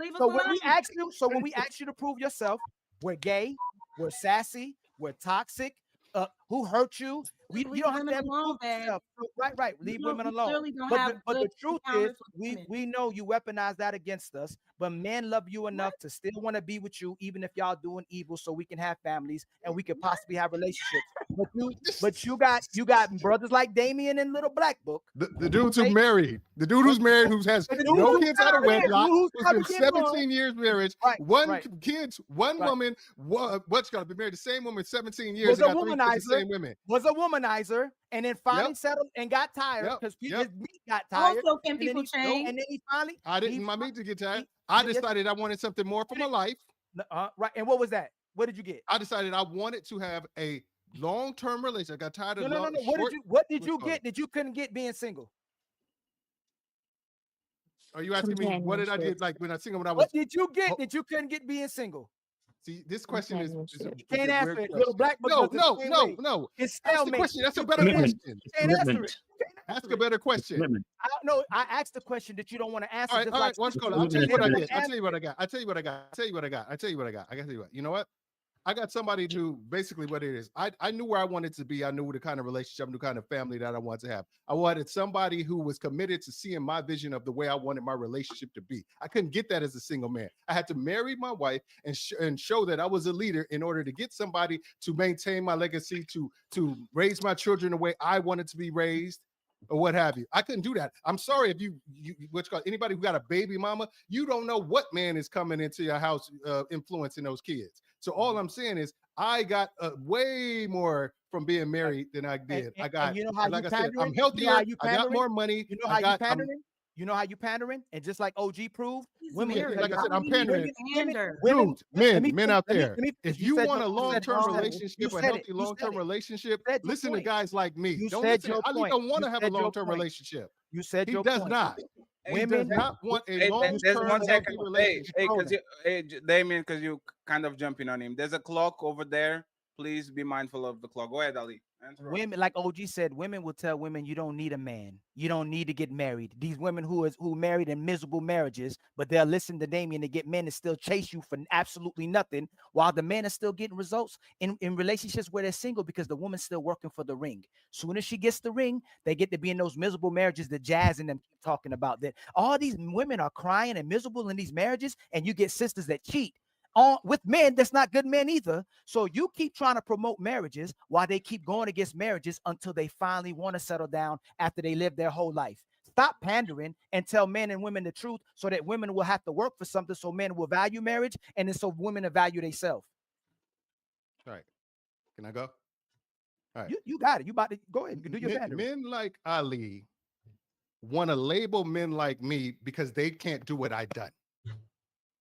Leave us So alone. when we ask you to prove yourself, we're gay, we're sassy, we're toxic. Who hurt you? Just You leave don't have to women ever alone, prove babe. yourself. Right. Leave women You alone. clearly don't But have the good truth is, encounters with women. we know you weaponize that against us. But men love you enough to still want to be with you, even if y'all doing evil, so we can have families and we could possibly have relationships. But you got brothers like Damien and Little Black Book. The dudes who married, the dude who's married, who has no kids out of wedlock, who's been 17 years marriage, one woman, what's gonna be married the same woman 17 years, was a got 3 kids, the same women. Was a womanizer, and then finally settled and got tired because his meat got tired. Also, can people change? And then he finally, my meat to get tired. I decided I wanted something more for my life. Right. And what was that? What did you get? I decided I wanted to have a long-term relationship. I got tired of no. What did you get that you couldn't get being single? Are you asking me what did I get like when I single when I was? What did you get that you couldn't get being single? See, this question is you can't answer it. Little Black Book. No. It's ask the question. That's a better question. You can't answer it. Ask a better question. I don't know. I asked the question that you don't want to answer. All right. What's going on? I'll tell you what I get. I'll tell you what I got. You know what? I got somebody to basically what it is. I knew where I wanted to be. I knew the kind of relationship, I knew the kind of family that I wanted to have. I wanted somebody who was committed to seeing my vision of the way I wanted my relationship to be. I couldn't get that as a single man. I had to marry my wife and show that I was a leader in order to get somebody to maintain my legacy, to raise my children the way I wanted to be raised, or what have you. I couldn't do that. I'm sorry if you anybody who got a baby mama, you don't know what man is coming into your house influencing those kids. So all I'm saying is I got way more from being married than I did. I got, you know how like you I said, I'm healthier. I got more money. You know how you pandering? You know how you pandering? And just like OG proved, women, like I said, I'm pandering. Dudes, men out there, if you want a long-term relationship, a healthy long-term relationship, listen to guys like me. Don't listen. Ali don't want to have a long-term relationship. You said he does not. Women does not want a long-term healthy relationship. Hey, Damien, because you kind of jumping on him. There's a clock over there. Please be mindful of the clock. Go ahead, Ali. Women, like OG said, women will tell women you don't need a man. You don't need to get married. These women who married in miserable marriages, but they'll listen to Damien to get men and still chase you for absolutely nothing, while the men are still getting results in relationships where they're single because the woman's still working for the ring. Soon as she gets the ring, they get to be in those miserable marriages that Jazz and them keep talking about. That all these women are crying and miserable in these marriages, and you get sisters that cheat with men that's not good men either. So you keep trying to promote marriages while they keep going against marriages until they finally want to settle down after they live their whole life. Stop pandering and tell men and women the truth so that women will have to work for something, so men will value marriage, and then so women will value themselves. All right. Can I go? All right. You got it. You about to go ahead and do your pandering. Men like Ali want to label men like me because they can't do what I've done.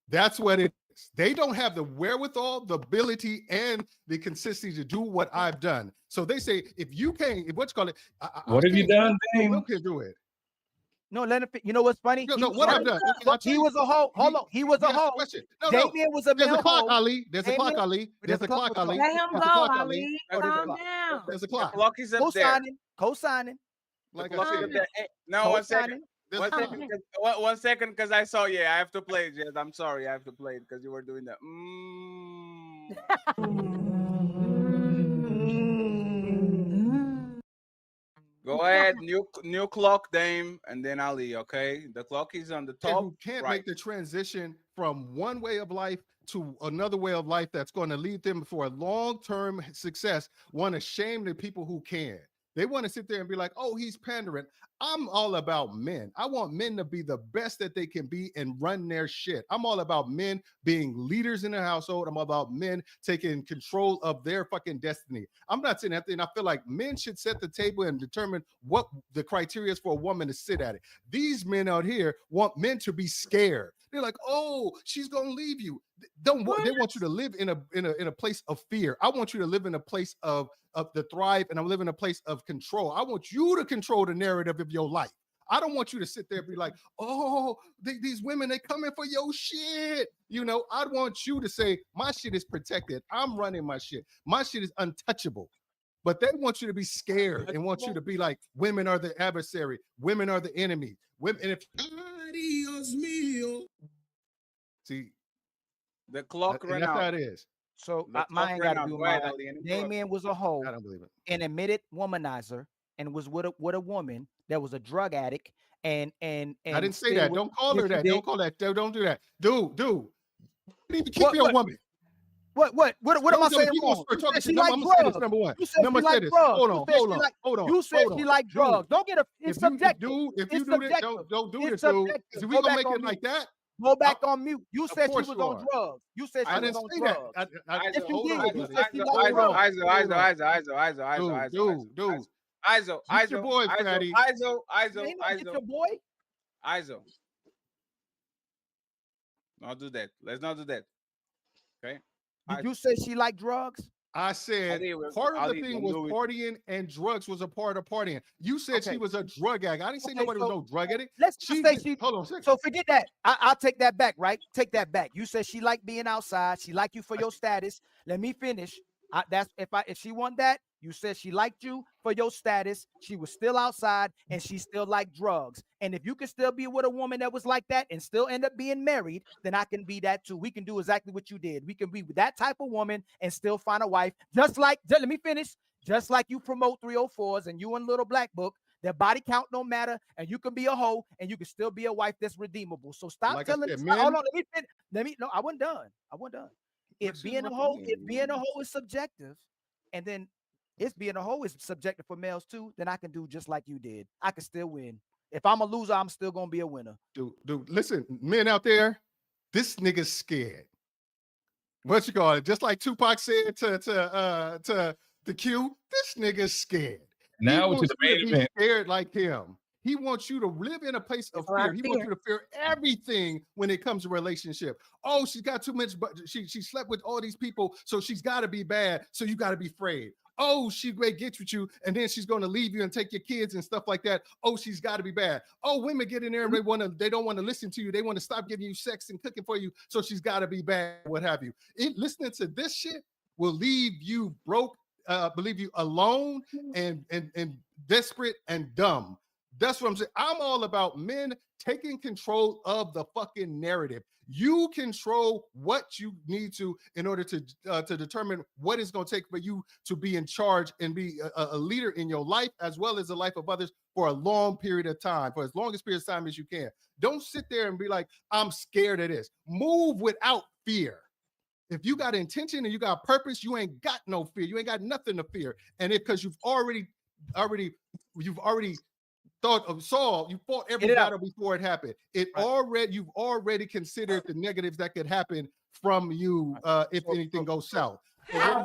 That's what it is. They don't have the wherewithal, the ability, and the consistency to do what I've done. So they say, if you can't, what have you done? You can do it. No, let him. You know what's funny? What I've done. He was a hoe. Hold on. He was a hoe. Damien was a There's a clock, hoe. Ali. There's a clock, Ali. There's a clock, Ali. Let him go, Ali. Calm down. There's a clock. The clock is up there. Co-signing. Like I said, no, 1 second. 1 second, because I saw. Yeah, I have to play it. Yes, I'm sorry, I have to play it because you were doing that. Go ahead, new clock, Dame, and then Ali. Okay, the clock is on the top. Who can't make the transition from one way of life to another way of life that's going to lead them for a long-term success. Want to shame the people who can. They want to sit there and be like, oh, he's pandering. I'm all about men. I want men to be the best that they can be and run their shit. I'm all about men being leaders in their household. I'm all about men taking control of their fucking destiny. I'm not saying that thing. I feel like men should set the table and determine what the criteria is for a woman to sit at it. These men out here want men to be scared. They're like, oh, she's gonna leave you. They want you to live in a place of fear. I want you to live in a place of the thrive, and I live in a place of control. I want you to control the narrative of your life. I don't want you to sit there and be like, oh, these women, they coming for your shit. You know, I want you to say, my shit is protected. I'm running my shit. My shit is untouchable. But they want you to be scared and want you to be like, women are the adversary. Women are the enemy. Women, and if See, The clock and ran that's how out. it is. So The clock mine got ran to out. do Go ahead, mine. Ali. Any Damien was a hoe, I don't believe it. an admitted womanizer, and was with a woman that was a drug addict, and I didn't say still that. with, Don't call yes, her you that. did. Don't call that. Don't do that. Dude. You didn't even keep What your woman. what am I saying People wrong? are You talking said she to. I'm like gonna say this. drugs. Number one. You said Number she say like this. drugs. Hold You on. said she like. You said she like drugs. Don't get a. It's subjective. If you It's do this, subjective. don't do It's this, dude. subjective. If we Go gonna back make on it mute. like that, Go back on mute. You of said she course was you on are. drugs. You said she I was didn't on say that. drugs. If you hold did. on, you said she like drugs. Dude. You ain't gonna get your boy. Iso. Not do that. Let's not do that. Okay. Did you say she like drugs? I said part of the thing was do it. partying and drugs was a part of partying. You said Okay. she was a drug addict. I didn't say Okay, nobody was so no drug addict. let's just say she. Hold on a second. So forget that. I'll take that back, right? Take that back. You said she like being outside. She like you for your status. Let me finish. That's if she want that. You said she liked you for your status. She was still outside and she still liked drugs. And if you can still be with a woman that was like that and still end up being married, then I can be that too. We can do exactly what you did. We can be with that type of woman and still find a wife. Let me finish. Just like you promote 304s and you and Little Black Book, their body count don't matter, and you can be a hoe and you can still be a wife that's redeemable. So stop Like telling. I said, Hold men. on, let me. No, I wasn't done. If being a hoe is subjective, and then it's being a hoe is subjective for males too, then I can do just like you did. I can still win. If I'm a loser, I'm still gonna be a winner. Dude, listen, men out there, this nigga's scared. What you call it? Just like Tupac said to the Q, this nigga's scared. Now to the main event. Be scared like him. He wants you to live in a place of fear. He wants you to fear everything when it comes to relationship. Oh, she's got too much, but she slept with all these people, so she's got to be bad. So you got to be afraid. Oh, she may get with you, and then she's going to leave you and take your kids and stuff like that. Oh, she's got to be bad. Oh, women get in there and they don't want to listen to you. They want to stop giving you sex and cooking for you. So she's got to be bad. What have you? Listening to this shit will leave you broke, believe you alone and desperate and dumb. That's what I'm saying. I'm all about men taking control of the fucking narrative. You control what you need to in order to determine what it's going to take for you to be in charge and be a leader in your life as well as the life of others for a long period of time, for as long as period of time as you can. Don't sit there and be like, I'm scared of this. Move without fear. If you got intention and you got purpose, you ain't got no fear. You ain't got nothing to fear. And because you've already thought of you fought every battle before it happened. You've already considered the negatives that could happen from you if anything goes south. I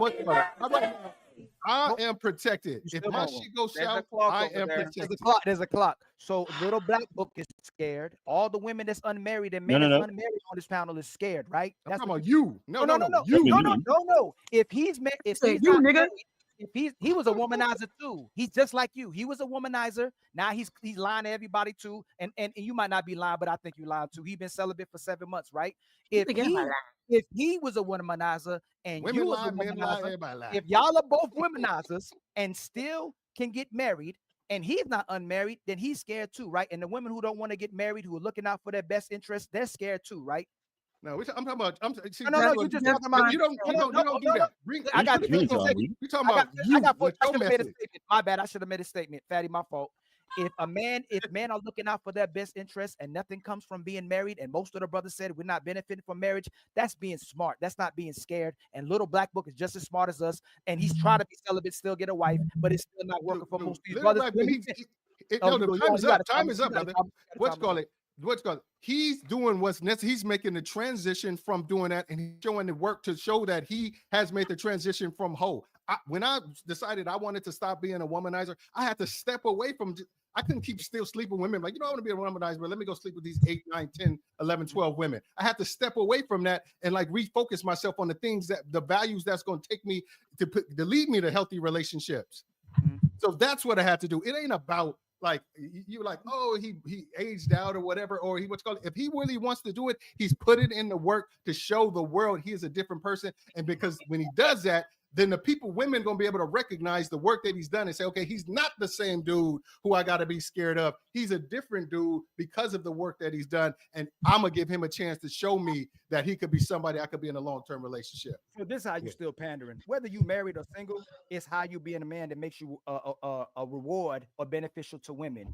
am protected. If my shit goes south, I am protected. There's a clock. So Little Black Book is scared. All the women that's unmarried and men that's unmarried on this panel is scared, right? That's talking about you. No. If he's not nigga. If he was a womanizer too. He's just like you. He was a womanizer. Now he's lying to everybody too. And you might not be lying, but I think you lying too. He's been celibate for 7 months, right? If he was a womanizer and women you was lie, a men lie, womanizer, everybody lie. if y'all are both womanizers and still can get married, and he's not unmarried, then he's scared too, right? And the women who don't want to get married, who are looking out for their best interest, they're scared too, right? No, I'm talking about. You just talking about. You don't do that. I got you. You talking about you? I should have made a statement. My bad. I should have made a statement. Fatty, my fault. If men are looking out for their best interest and nothing comes from being married, and most of the brothers said we're not benefiting from marriage, that's being smart. That's not being scared. And Little Black Book is just as smart as us, and he's trying to be celibate, still get a wife, but it's still not working for most of these brothers. The time is up, brother. What's called it? He's doing what's necessary. He's making the transition from doing that, and he's showing the work to show that he has made the transition from hoe. When I decided I wanted to stop being a womanizer, I had to step away from. I couldn't keep still sleeping with women. Like, I want to be a womanizer, but let me go sleep with these 8, 9, 10, 11, 12 women. I had to step away from that and like refocus myself on the things the values that's going to take me to lead me to healthy relationships. So that's what I had to do. It ain't about like you're like, oh, he aged out or whatever, or if he really wants to do it, he's put it in the work to show the world he is a different person. And because when he does that, then the women gonna be able to recognize the work that he's done and say, okay, he's not the same dude who I gotta be scared of. He's a different dude because of the work that he's done, and I'm gonna give him a chance to show me that he could be somebody I could be in a long-term relationship. So this is how you still pandering. Whether you married or single, it's how you being a man that makes you a reward or beneficial to women.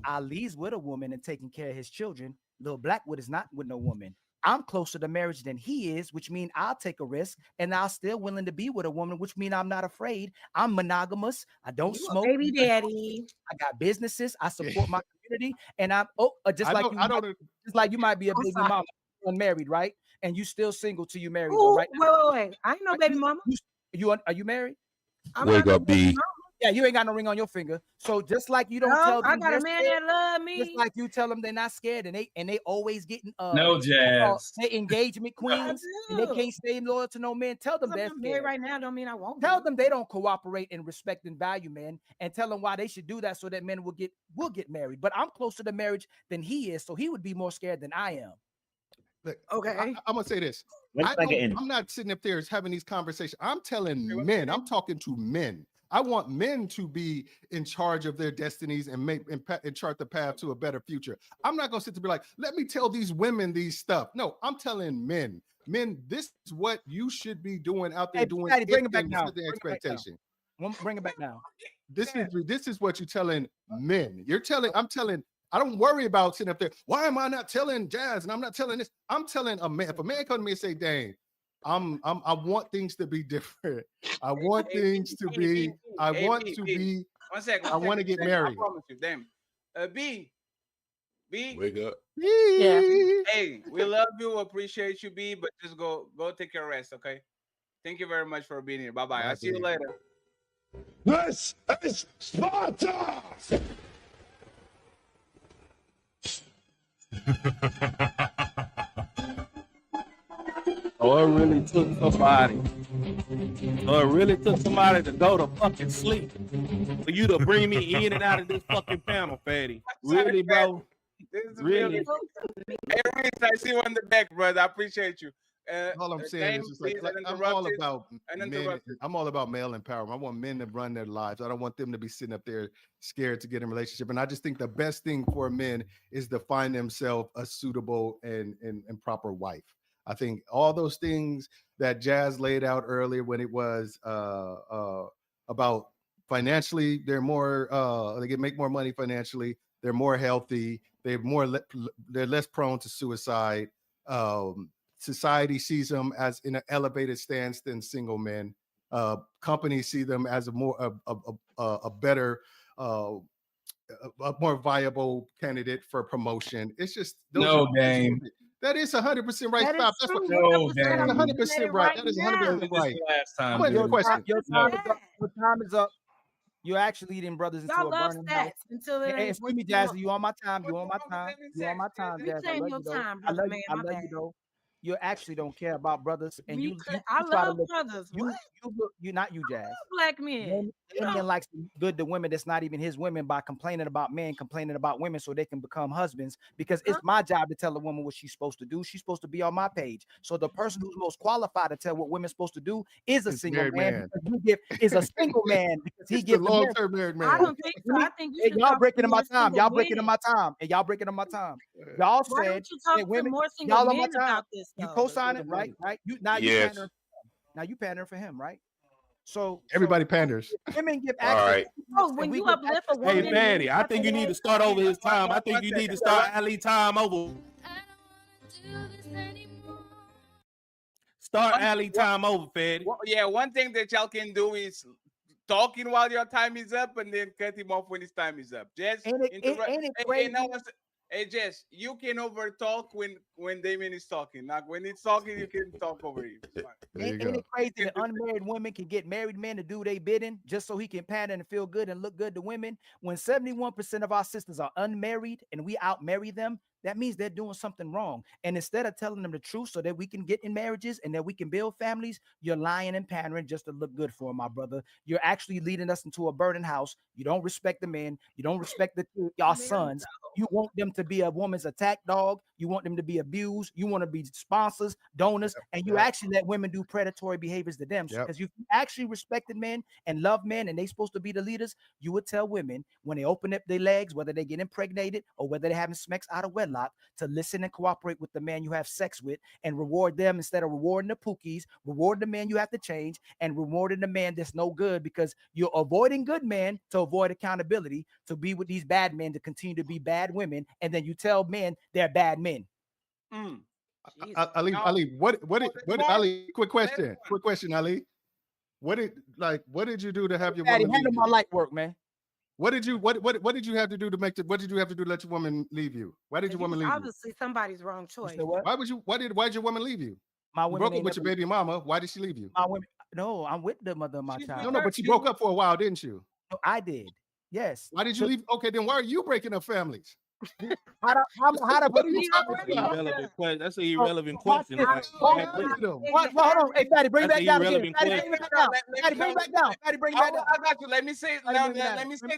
Ali's with a woman and taking care of his children. Lil Blackwood is not with no woman. I'm closer to marriage than he is, which means I'll take a risk and I'm still willing to be with a woman, which means I'm not afraid. I'm monogamous. I don't smoke. Baby daddy. I got businesses. I support my community. And I'm just like you might be a baby mama, unmarried, right? And you still single till you married, right? Wait. I ain't no baby mama. Are you married? Wake up, B. Yeah, you ain't got no ring on your finger. So just like you don't tell them, I got a man that love me. Just like you tell them they're not scared, and they always getting no jazz. They engagement queens, and they can't stay loyal to no man. Tell them they're scared right now. Don't mean I won't. Tell them they don't cooperate and respect and value men, and tell them why they should do that so that men will get married. But I'm closer to marriage than he is, so he would be more scared than I am. Look, okay, I'm gonna say this. I'm not sitting up there having these conversations. I'm telling men. I'm talking to men. I want men to be in charge of their destinies and chart the path to a better future. I'm not gonna sit to be like, let me tell these women these stuff. No, I'm telling men. Men, this is what you should be doing out there doing. Daddy, bring it back now. Expectation. Bring it back now. This is what you're telling men. I'm telling. I don't worry about sitting up there. Why am I not telling Jazz and I'm not telling this? I'm telling a man. If a man come to me and say, "Dang, I want things to be different. I want things to be. I want to be. One second. I want to get married." I promise you. Damn. B. Wake up. Yeah. Hey, we love you. Appreciate you, B. But just go take your rest, okay? Thank you very much for being here. Bye bye. I'll see you later. This is Sparta. Oh, it really took somebody. Oh, it really took somebody to go to fucking sleep for you to bring me in and out of this fucking panel, Fatty. Really, bro? Really? Hey, Reese, I see you in the back, brother. I appreciate you. All I'm saying is just like I'm all about men. I'm all about male empowerment. I want men to run their lives. I don't want them to be sitting up there scared to get in a relationship. And I just think the best thing for men is to find themselves a suitable and proper wife. I think all those things that Jazz laid out earlier when it was about financially, they're more they can make more money financially. They're more healthy. They're less prone to suicide. Society sees them as in an elevated stance than single men. Companies see them as a better, a more viable candidate for promotion. It's just Dame. That is 100% right. That's 100% right. That is 100% right. Last time, your time is up. You're actually leading brothers into a burning house. Excuse me, Jazzy. You on my time. You on my time. You on my time, Jazzy. I love you, though. You actually don't care about brothers, and I love brothers. You're not you, Jazz. Black men. Man likes to be good to women that's not even his women by complaining about men, complaining about women so they can become husbands. Because it's my job to tell a woman what she's supposed to do. She's supposed to be on my page. So the person who's most qualified to tell what women's supposed to do is a single man. Is a single man because he gives long-term married man. I don't think so. I think you should y'all breaking in my time. Y'all breaking in my time. And y'all breaking in my time. Y'all said women, y'all on my time. About this, you co-sign it, right? You pandering for him, right? So everybody panders. Women give access. All right. When you uplift a woman, hey, Fatty, I think you need to start over his time. I think you need to start Ali time over. Start Ali time over, Fatty. Well, yeah, one thing that y'all can do is talking while your time is up and then cut him off when his time is up. Jess, hey, Jess, you can over talk when Damien is talking. Like when he's talking, you can talk over him. Ain't it crazy that unmarried women can get married men to do their bidding just so he can pattern and feel good and look good to women? When 71% of our sisters are unmarried and we out-marry them, that means they're doing something wrong. And instead of telling them the truth so that we can get in marriages and that we can build families, you're lying and pandering just to look good for them, my brother. You're actually leading us into a burning house. You don't respect the men. You don't respect y'all sons. You want them to be a woman's attack dog. You want them to be abused. You want to be sponsors, donors, and you actually let women do predatory behaviors to them. Because you actually respected men and love men, and they supposed to be the leaders, you would tell women when they open up their legs, whether they get impregnated or whether they're having sex out of wedlock, to listen and cooperate with the man you have sex with and reward them instead of rewarding the pookies, reward the man you have to change, and rewarding the man that's no good, because you're avoiding good men to avoid accountability, to be with these bad men to continue to be bad women, and then you tell men they're bad men. Ali, Ali, quick question, Ali. What did you do to have your woman leave handle you? my light work, man. What did you have to do to what did you have to do to let your woman leave you? Why did your woman leave you? Obviously somebody's wrong choice. Why did your woman leave you? My woman broke up with your baby mama. Why did she leave you? My women, no, I'm with the mother of my child. No, but you broke up for a while, didn't you? No, I did. Yes. Why did you leave? Okay, then why are you breaking up families? That's an irrelevant question. Hold on. Hey, Fatty, bring it back down again. Fatty, bring it back down. Fatty, bring it back down. Fatty, bring it back down. I got you. Let me say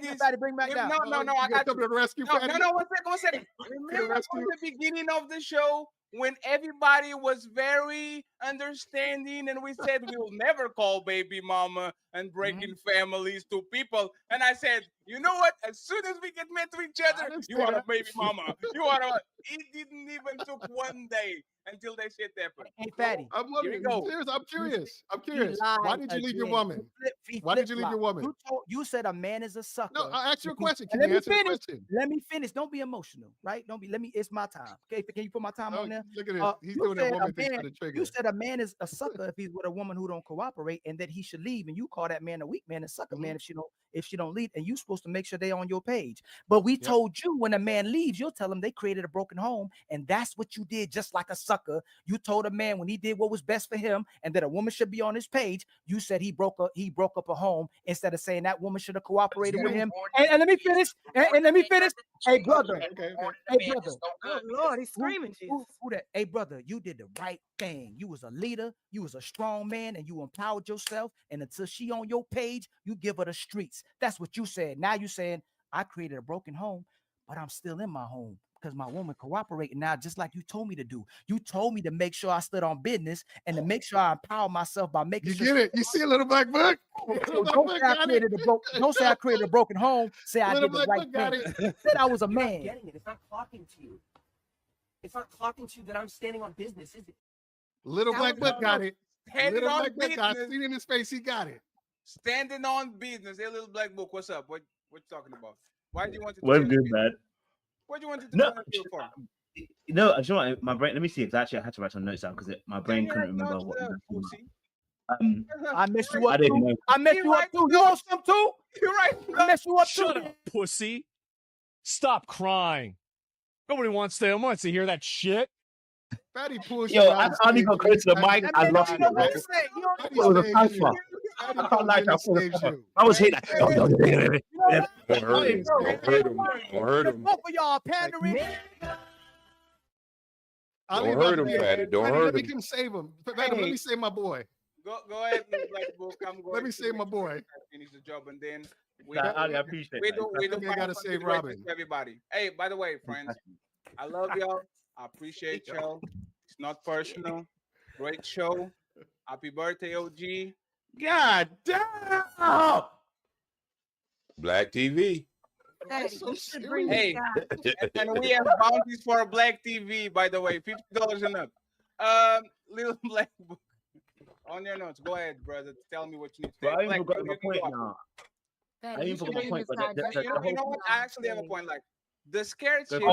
this. Fatty, bring it back down. No, I got you. To the rescue, No, 1 second. Remember from the beginning of the show when everybody was very understanding and we said we will never call baby mama and breaking families to people. And I said, you know what? As soon as we get met to each other, you are a baby mama. You are a... It didn't even took one day until that shit happened. Hey, Fatty. I'm curious. Why did you leave your woman? Why did you leave your woman? You said a man is a sucker. No, I asked you a question. Can you answer the question? Let me finish. Don't be emotional, right? It's my time. Okay, can you put my time on there? Look at this. He's doing that woman thing for the trigger. You said a man is a sucker if he's with a woman who don't cooperate, and that he should leave. And you call that man a weak man, a sucker man if she don't lead. And you supposed to make sure they're on your page. But we told you when a man leaves, you'll tell him they created a broken home, and that's what you did. Just like a sucker, you told a man when he did what was best for him, and that a woman should be on his page. You said he broke up a home instead of saying that woman should have cooperated with him. And let me finish. And let me finish. Hey, brother. Okay. Hey, brother. Oh, Lord, he's screaming. Who that? Hey, brother, you did the right thing. You was a leader. You was a strong man, and you empowered yourself. And until she on your page, you give her the streets. That's what you said. Now you saying I created a broken home, but I'm still in my home because my woman cooperating now, just like you told me to do. You told me to make sure I stood on business and to make sure I empower myself by making sure. You get it? You see a little black book? Don't say I created a broken home. Say I did the right thing. Said I was a man. Getting it. It's not clocking to you. It's not clocking to you that I'm standing on business, is it? Little black book got it. Standing on business. I seen in his face. He got it. Standing on business. Hey, little black book. What's up? What you talking about? Why do you want to? What's good, man? What do you want to do? No, I just want my brain. Let me see. Because actually, I had to write some notes down because my brain couldn't remember what. I messed you up too. I messed you up too. You want some too? You're right. I messed you up too. Shut up, pussy. Stop crying. Nobody wants to hear that shit. Fatty push. Yo, I only got close to the mic. I lost it. It was a transfer. I can't like that. I was hitting that. Don't hurt him. Both of y'all pandering. Don't hurt him, Fatty. Don't hurt him. Let me save him. Fatty, let me save my boy. Go ahead, black book. I'm going. Let me save my boy. Finish the job and then I appreciate it. We do. I gotta save Robin. Everybody. Hey, by the way, friends, I love y'all. I appreciate y'all. It's not personal. Great show. Happy birthday, OG. God damn. Black TV. Hey, and we have bounties for Black TV, by the way, $50 and up. Little black book. On your notes, go ahead, brother. Tell me what you need to say. I even forgot my point now. I even forgot my point. You know what? I actually have a point. Like the scared shit.